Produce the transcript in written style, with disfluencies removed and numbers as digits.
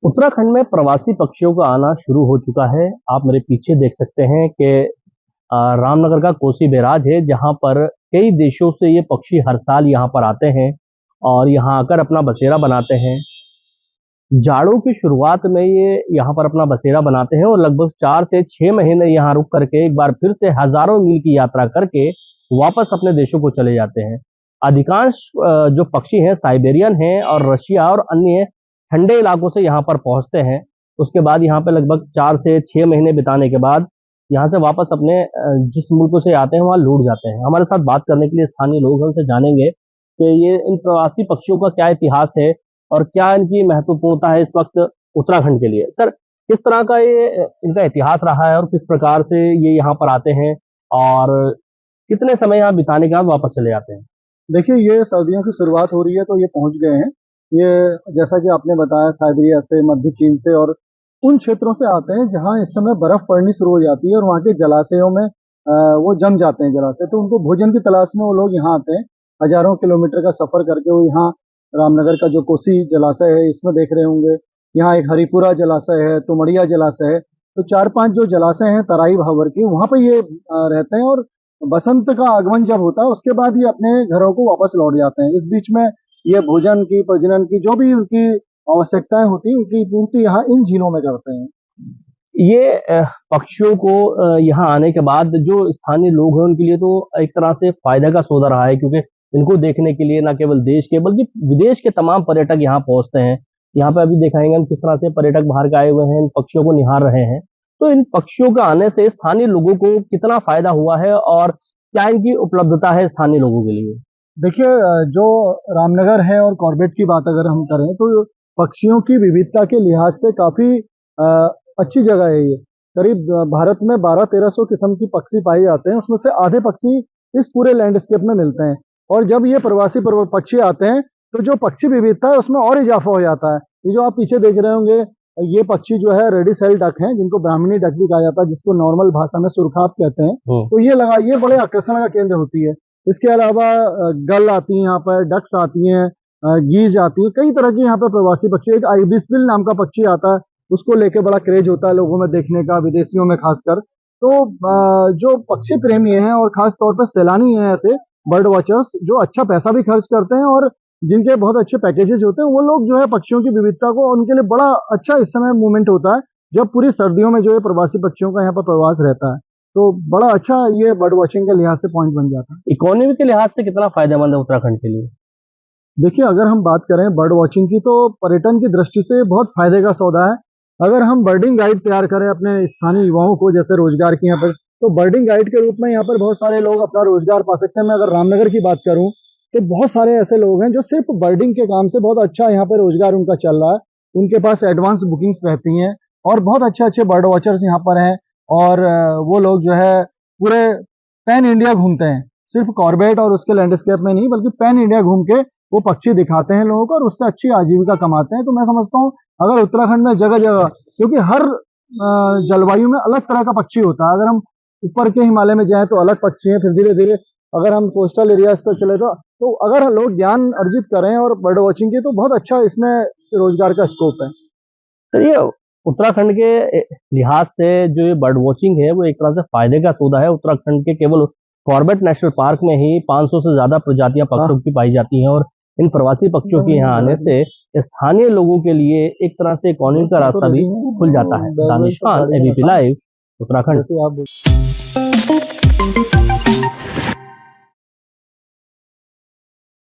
उत्तराखंड में प्रवासी पक्षियों का आना शुरू हो चुका है। आप मेरे पीछे देख सकते हैं कि रामनगर का कोसी बैराज है, जहां पर कई देशों से ये पक्षी हर साल यहाँ पर आते हैं और यहाँ आकर अपना बसेरा बनाते हैं। जाड़ों की शुरुआत में ये यहाँ पर अपना बसेरा बनाते हैं और लगभग 4 से 6 महीने यहाँ रुक करके एक बार फिर से हजारों मील की यात्रा करके वापस अपने देशों को चले जाते हैं। अधिकांश जो पक्षी हैं साइबेरियन हैं और रशिया और अन्य ठंडे इलाकों से यहाँ पर पहुँचते हैं। उसके बाद यहाँ पे लगभग 4 से 6 महीने बिताने के बाद यहाँ से वापस अपने जिस मुल्क से आते हैं वहाँ लौट जाते हैं। हमारे साथ बात करने के लिए स्थानीय लोग हैं, उनसे जानेंगे कि ये इन प्रवासी पक्षियों का क्या इतिहास है और क्या इनकी महत्वपूर्णता है इस वक्त उत्तराखंड के लिए। सर, किस तरह का ये इनका इतिहास रहा है और किस प्रकार से ये यहाँ पर आते हैं और कितने समय यहाँ बिताने के बाद वापस चले जाते हैं? देखिए, ये सर्दियों की शुरुआत हो रही है तो ये पहुंच गए हैं। ये जैसा कि आपने बताया साइबेरिया से, मध्य चीन से और उन क्षेत्रों से आते हैं जहां इस समय बर्फ पड़नी शुरू हो जाती है और वहां के जलाशयों में वो जम जाते हैं जलाशय। तो उनको भोजन की तलाश में वो लोग यहाँ आते हैं। हजारों किलोमीटर का सफर करके वो यहाँ रामनगर का जो कोसी जलाशय है इसमें देख रहे होंगे। यहाँ एक हरिपुरा जलाशय है, तुमड़िया जलाशय है। तो 4-5 जो जलाशय हैं तराई भावर की, वहां पर ये रहते हैं और बसंत का आगमन जब होता है उसके बाद ये अपने घरों को वापस लौट जाते हैं। इस बीच में ये भोजन की, प्रजनन की, जो भी उनकी आवश्यकताएं होती है उनकी पूर्ति यहाँ इन झीलों में करते हैं। ये पक्षियों को यहाँ आने के बाद जो स्थानीय लोग हैं उनके लिए तो एक तरह से फायदा का सौदा रहा है, क्योंकि इनको देखने के लिए न केवल देश के बल्कि विदेश के तमाम पर्यटक यहाँ पहुंचते हैं। यहाँ पे अभी दिखाएंगे हम किस तरह से पर्यटक बाहर के आए हुए हैं, इन पक्षियों को निहार रहे हैं। तो इन पक्षियों के आने से स्थानीय लोगों को कितना फायदा हुआ है और क्या इनकी उपलब्धता है स्थानीय लोगों के लिए? देखिए, जो रामनगर है और कॉर्बेट की बात अगर हम करें तो पक्षियों की विविधता के लिहाज से काफी अच्छी जगह है ये। करीब भारत में 1200-1300 किस्म की पक्षी पाए जाते हैं, उसमें से आधे पक्षी इस पूरे लैंडस्केप में मिलते हैं। और जब ये प्रवासी पक्षी आते हैं तो जो पक्षी विविधता है उसमें और इजाफा हो जाता है। ये जो आप पीछे देख रहे होंगे, ये पक्षी जो है रेडी सेल डक हैं, जिनको ब्राह्मणी डक भी कहा जाता है, जिसको नॉर्मल भाषा में सुरखाब कहते हैं। तो ये बड़े आकर्षण का केंद्र होती है। इसके अलावा गल आती है यहाँ पर, डक्स आती हैं, गीज आती है, कई तरह के यहाँ पे प्रवासी पक्षी। एक आइबिसबिल नाम का पक्षी आता है, उसको लेके बड़ा क्रेज होता है लोगों में देखने का, विदेशियों में खासकर। तो जो पक्षी प्रेमी हैं और खास तौर पर सैलानी हैं, ऐसे बर्ड वॉचर्स जो अच्छा पैसा भी खर्च करते हैं और जिनके बहुत अच्छे पैकेजेस होते हैं, वो लोग जो है पक्षियों की विविधता को, उनके लिए बड़ा अच्छा इस समय मूवमेंट होता है जब पूरी सर्दियों में जो है प्रवासी पक्षियों का यहाँ पर प्रवास रहता है। तो बड़ा अच्छा ये बर्ड वॉचिंग के लिहाज से पॉइंट बन जाता है। इकोनॉमी के लिहाज से कितना फायदेमंद है उत्तराखंड के लिए? देखिए, अगर हम बात करें बर्ड वॉचिंग की तो पर्यटन की दृष्टि से बहुत फायदे का सौदा है। अगर हम बर्डिंग गाइड तैयार करें अपने स्थानीय युवाओं को, जैसे रोजगार की यहाँ पर, तो बर्डिंग गाइड के रूप में यहाँ पर बहुत सारे लोग अपना रोजगार पा सकते हैं। मैं अगर रामनगर की बात करूँ तो बहुत सारे ऐसे लोग हैं जो सिर्फ बर्डिंग के काम से बहुत अच्छा यहाँ पर रोजगार उनका चल रहा है। उनके पास एडवांस बुकिंग्स रहती हैं और बहुत अच्छे अच्छे बर्ड वॉचर्स यहाँ पर हैं। और वो लोग जो है पूरे पैन इंडिया घूमते हैं, सिर्फ कॉर्बेट और उसके लैंडस्केप में नहीं बल्कि पैन इंडिया घूम के वो पक्षी दिखाते हैं लोगों को और उससे अच्छी आजीविका कमाते हैं। तो मैं समझता हूँ अगर उत्तराखंड में जगह जगह, क्योंकि हर जलवायु में अलग तरह का पक्षी होता है। अगर हम ऊपर के हिमालय में जाएं तो अलग पक्षी हैं, फिर धीरे धीरे अगर हम कोस्टल एरियाज पर चले तो अगर लोग ज्ञान अर्जित करें और बर्ड वॉचिंग की, तो बहुत अच्छा इसमें रोजगार का स्कोप है। तो ये उत्तराखंड के लिहाज से जो ये बर्ड वॉचिंग है वो एक तरह से फायदे का सौदा है। उत्तराखंड के केवल कॉर्बेट नेशनल पार्क में ही 500 से ज्यादा प्रजातियां पक्षियों की पाई जाती हैं और इन प्रवासी पक्षियों के यहाँ आने से स्थानीय लोगों के लिए एक तरह से इकोनॉमी का रास्ता भी खुल जाता है। Danish Khan, ABP live, Uttarakhand.